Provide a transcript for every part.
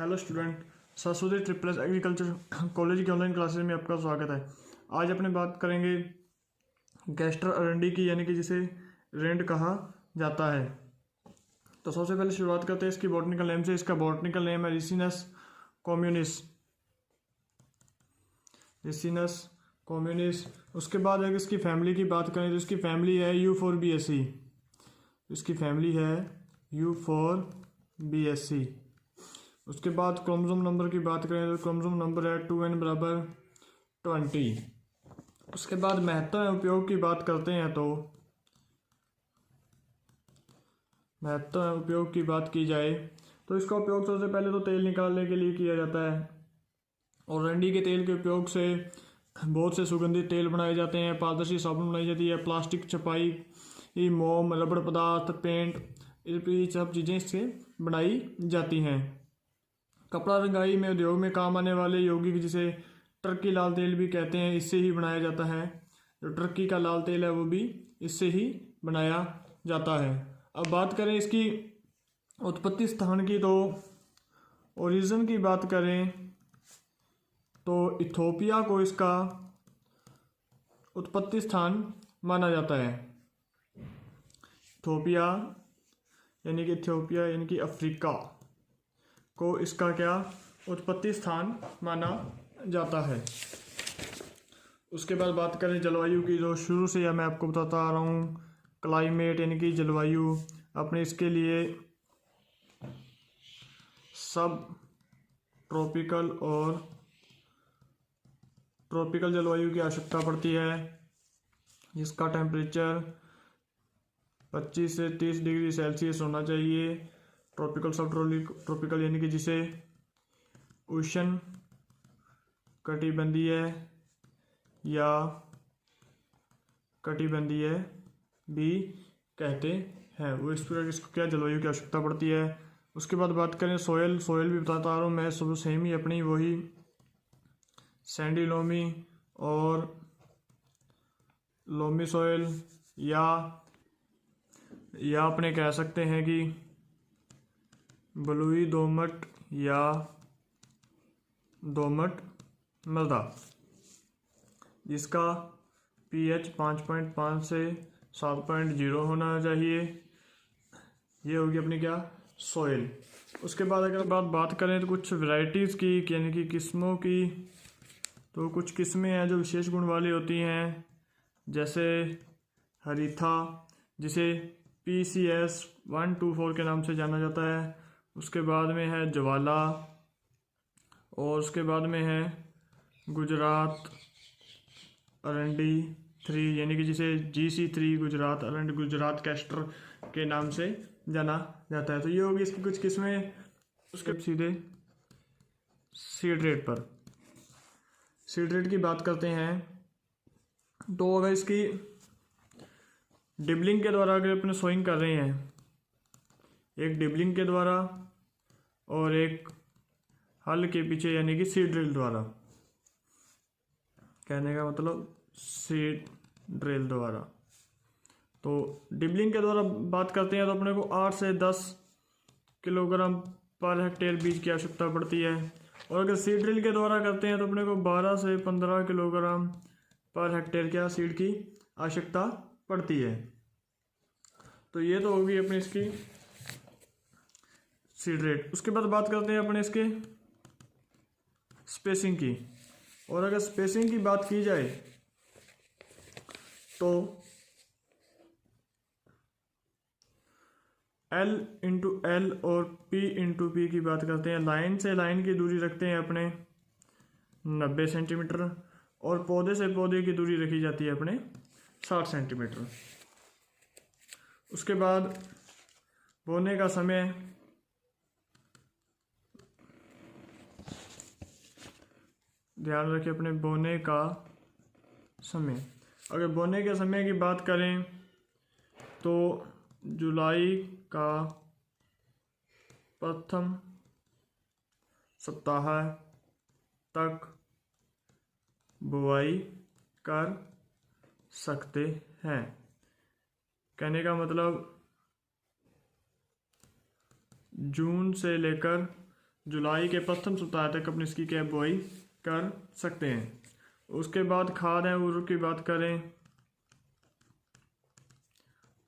Hello student, Saraswati triple agriculture college की online classes में आपका स्वागत है। आज अपने बात करेंगे गैस्टर अरंडी की, यानी कि जिसे रेंड कहा जाता है। तो सबसे पहले शुरुआत करते हैं इसकी बॉटनिकल नेम से। इसका बॉटनिकल नेम है रिसिनस कॉम्युनिस। रिसिनस कॉम्युनिस। उसके बाद अगर इसकी फैमिली की बात करें तो इसकी फैमिली है यूफोरबिएसी। इसकी फैमिली है यूफोरबिएसी। उसके बाद क्रोमोसोम नंबर की बात करें तो क्रोमोसोम नंबर है 2n बराबर 20। उसके बाद महत्व एवं उपयोग की बात करते हैं तो महत्व एवं उपयोग की बात की जाए तो इसका उपयोग सबसे पहले तो तेल निकालने के लिए किया जाता है, और अरंडी के तेल के उपयोग से बहुत से सुगंधित तेल बनाए जाते हैं। पारदर्शी साबुन बनाई जाती है, प्लास्टिक, छपाई, मोम, रबड़ पदार्थ, पेंट, ये सब चीज़ें इससे बनाई जाती हैं। कपड़ा रंगाई में उद्योग में काम आने वाले यौगिक जिसे टर्की लाल तेल भी कहते हैं, इससे ही बनाया जाता है। जो टर्की का लाल तेल है वो भी इससे ही बनाया जाता है। अब बात करें इसकी उत्पत्ति स्थान की, तो ओरिजिन की बात करें तो इथोपिया को इसका उत्पत्ति स्थान माना जाता है। इथोपिया यानी कि अफ्रीका को इसका क्या उत्पत्ति स्थान माना जाता है। उसके बाद बात करें जलवायु की, तो शुरू से या मैं आपको बताता आ रहा हूँ क्लाइमेट यानी कि जलवायु अपने इसके लिए सब ट्रॉपिकल और ट्रॉपिकल जलवायु की आवश्यकता पड़ती है, जिसका टेम्परेचर 25 से 30 डिग्री सेल्सियस होना चाहिए। ट्रॉपिकल सब ट्रॉपिकल यानी कि जिसे उष्ण कटिबंधीय या कटिबंधीय भी कहते हैं, वो इस प्रकार इसको क्या जलवायु की आवश्यकता पड़ती है। उसके बाद बात करें सोयल भी बताता आ रहा हूँ मैं, सब सेम ही अपनी वही सैंडी लोमी और लोमी सोयल, या अपने कह सकते हैं कि बलुई दोमट या दोमट मृदा, जिसका pH 5.5 से 7.0 होना चाहिए। ये होगी अपनी क्या सोइल। उसके बाद अगर बात करें तो कुछ वैरायटीज़ की यानी कि किस्मों की, तो कुछ किस्में हैं जो विशेष गुण वाली होती हैं, जैसे हरीथा जिसे PCS 124 के नाम से जाना जाता है। उसके बाद में है ज्वाला, और उसके बाद में है गुजरात अरंडी 3 यानी कि जिसे GC3 गुजरात अरंडी गुजरात कैस्टर के नाम से जाना जाता है। तो ये होगी इसकी कुछ किस्में। उसके सीधे सीड रेट पर सीड रेट की बात करते हैं, तो अगर इसकी डिबलिंग के द्वारा अगर अपने सोइंग कर रहे हैं, एक डिबलिंग के द्वारा और एक हल के पीछे यानी कि सीड ड्रिल द्वारा, कहने का मतलब सीड ड्रिल द्वारा। तो डिबलिंग के द्वारा बात करते हैं तो अपने को 8 से 10 किलोग्राम पर हेक्टेयर बीज की आवश्यकता पड़ती है, और अगर सीड ड्रिल के द्वारा करते हैं तो अपने को 12 से 15 किलोग्राम पर हेक्टेयर क्या सीड की आवश्यकता पड़ती है। तो ये तो होगी अपनी इसकी सीड रेट। उसके बाद बात करते हैं अपने इसके स्पेसिंग की, और अगर स्पेसिंग की बात की जाए तो L/L और P/P की बात करते हैं। लाइन से लाइन की दूरी रखते हैं अपने 90 सेंटीमीटर, और पौधे से पौधे की दूरी रखी जाती है अपने 60 सेंटीमीटर। उसके बाद बोने का समय ध्यान रखें अपने बोने का समय। अगर बोने के समय की बात करें तो जुलाई का प्रथम सप्ताह तक बुआई कर सकते हैं। कहने का मतलब जून से लेकर जुलाई के प्रथम सप्ताह तक अपनी इसकी क्या बुआई कर सकते हैं। उसके बाद खाद है उर्वरक की बात करें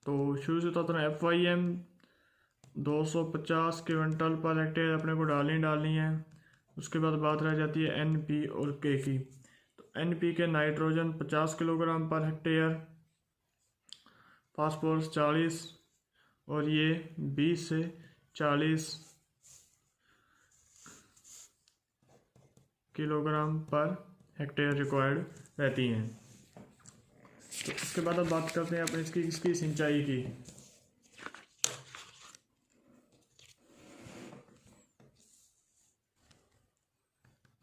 तो शुरू से तो FYM 250 क्विंटल पर हेक्टेयर अपने को डालनी है। उसके बाद बात रह जाती है NP और K की। तो NPK nitrogen 50 kilogram per hectare, phosphorus 40 और ये 20 से 40 किलोग्राम पर हेक्टेयर रिक्वायर्ड रहती हैं। तो इसके बाद अब बात करते हैं अपने इसकी सिंचाई की।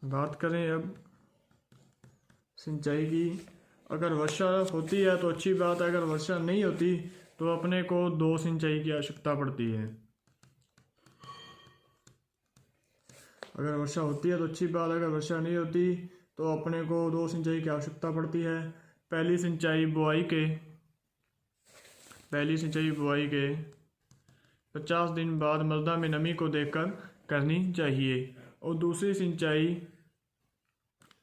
बात करें अब सिंचाई की। अगर वर्षा होती है तो अच्छी बात है, अगर वर्षा नहीं होती तो अपने को 2 सिंचाई की आवश्यकता पड़ती है। अगर वर्षा होती है तो अच्छी बात, अगर वर्षा नहीं होती तो अपने को 2 सिंचाई की आवश्यकता पड़ती है। पहली सिंचाई बुआई के 50 दिन बाद मृदा में नमी को देखकर करनी चाहिए। और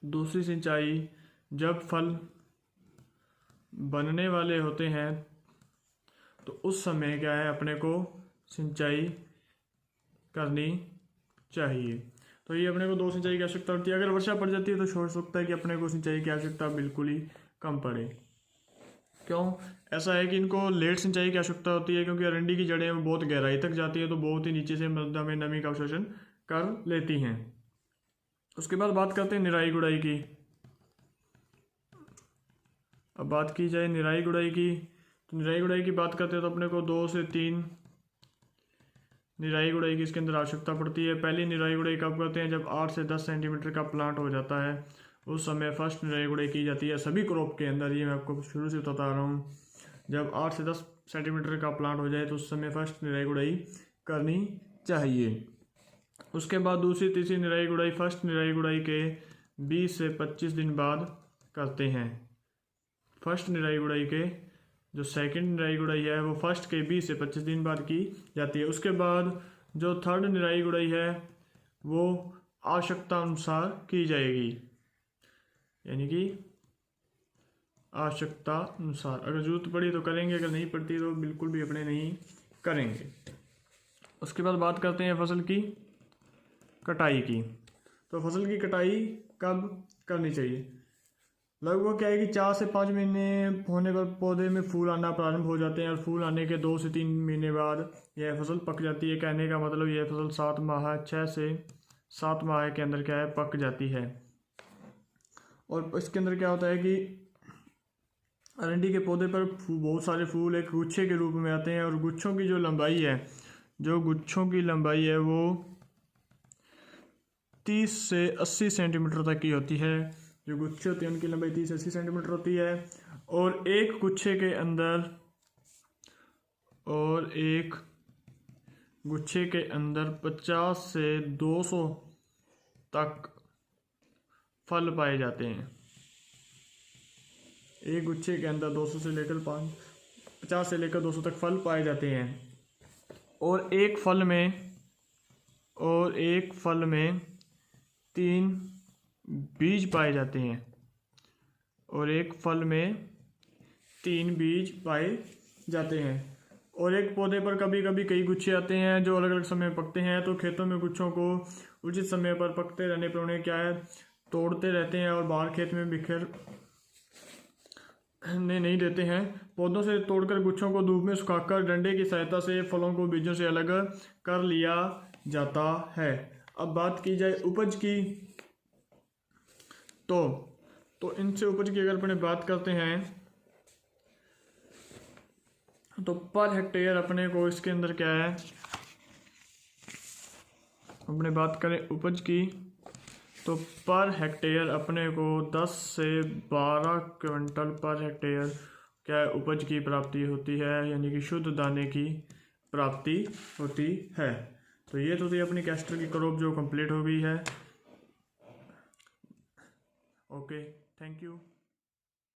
दूसरी सिंचाई जब फल बनने वाले होते हैं तो उस समय क्या है अपने को सिंचाई करनी चाहिए। तो ये अपने को 2 सिंचाई की आवश्यकता होती है। अगर वर्षा पड़ जाती है तो हो सकता है कि अपने को सिंचाई की आवश्यकता बिल्कुल ही कम पड़े। क्यों ऐसा है कि इनको लेट सिंचाई की आवश्यकता होती है क्योंकि अरंडी की जड़ें बहुत गहराई तक जाती है तो बहुत ही नीचे से मृदा में नमी का अवशोषण कर लेती हैं। उसके बाद बात करते हैं निराई गुड़ाई की। अब बात की जाए निराई गुड़ाई की, तो निराई गुड़ाई की बात करते हैं तो अपने को 2 से 3 निराई गुड़ाई की इसके अंदर आवश्यकता पड़ती है। पहली निराई गुड़ाई कब करते हैं? जब 8 से 10 सेंटीमीटर का प्लांट हो जाता है उस समय फर्स्ट निराई गुड़ाई की जाती है सभी क्रॉप के अंदर। ये मैं आपको शुरू से बता रहा हूँ, जब 8 से 10 सेंटीमीटर का प्लांट हो जाए तो उस समय फर्स्ट निराई गुड़ाई करनी चाहिए। उसके बाद दूसरी तीसरी निराई गुड़ाई फर्स्ट निराई गुड़ाई के 20 से 25 दिन बाद करते हैं। फर्स्ट निराई गुड़ाई के जो सेकंड निराई गुड़ाई है वो फर्स्ट के 20 से 25 दिन बाद की जाती है। उसके बाद जो थर्ड निराई गुड़ाई है वो आवश्यकता अनुसार की जाएगी, यानी कि आवश्यकता अनुसार। अगर जरूरत पड़ी तो करेंगे, अगर नहीं पड़ती तो बिल्कुल भी अपने नहीं करेंगे। उसके बाद बात करते हैं फसल की कटाई की। तो फसल की कटाई कब करनी चाहिए? लगभग क्या है कि 4 से 5 महीने होने पर पौधे में फूल आना प्रारंभ हो जाते हैं और फूल आने के 2 से 3 महीने बाद यह फसल पक जाती है। कहने का मतलब यह फसल 6 से 7 माह के अंदर क्या है पक जाती है। और इसके अंदर क्या होता है कि अरंडी के पौधे पर बहुत सारे फूल एक गुच्छे के रूप में आते हैं और गुच्छों की जो लंबाई है वो 30 से 80 सेंटीमीटर तक की होती है। जो गुच्छे होते हैं उनकी लंबाई 30 से 80 सेंटीमीटर होती है और एक गुच्छे के अंदर 50 से 200 तक फल पाए जाते हैं। एक गुच्छे के अंदर 200 से लेकर 50 से लेकर 200 तक फल पाए जाते हैं। और एक फल में 3 बीज पाए जाते हैं। और एक पौधे पर कभी कभी कई गुच्छे आते हैं जो अलग अलग समय पकते हैं। तो खेतों में गुच्छों को उचित समय पर पकते रहने पर उन्हें क्या है तोड़ते रहते हैं और बाहर खेत में बिखेरने नहीं देते हैं। पौधों से तोड़कर गुच्छों को धूप में सुखाकर डंडे की सहायता से फलों को बीजों से अलग कर लिया जाता है। अब बात की जाए उपज की, तो इनसे उपज की अगर अपने बात करते हैं तो पर हेक्टेयर अपने को इसके अंदर क्या है अपने बात करें उपज की तो पर हेक्टेयर अपने को 10 से 12 क्विंटल पर हेक्टेयर क्या है उपज की प्राप्ति होती है, यानी कि शुद्ध दाने की प्राप्ति होती है। तो ये तो थी अपनी कैस्टर की क्रॉप जो कंप्लीट हो गई है। Okay, thank you.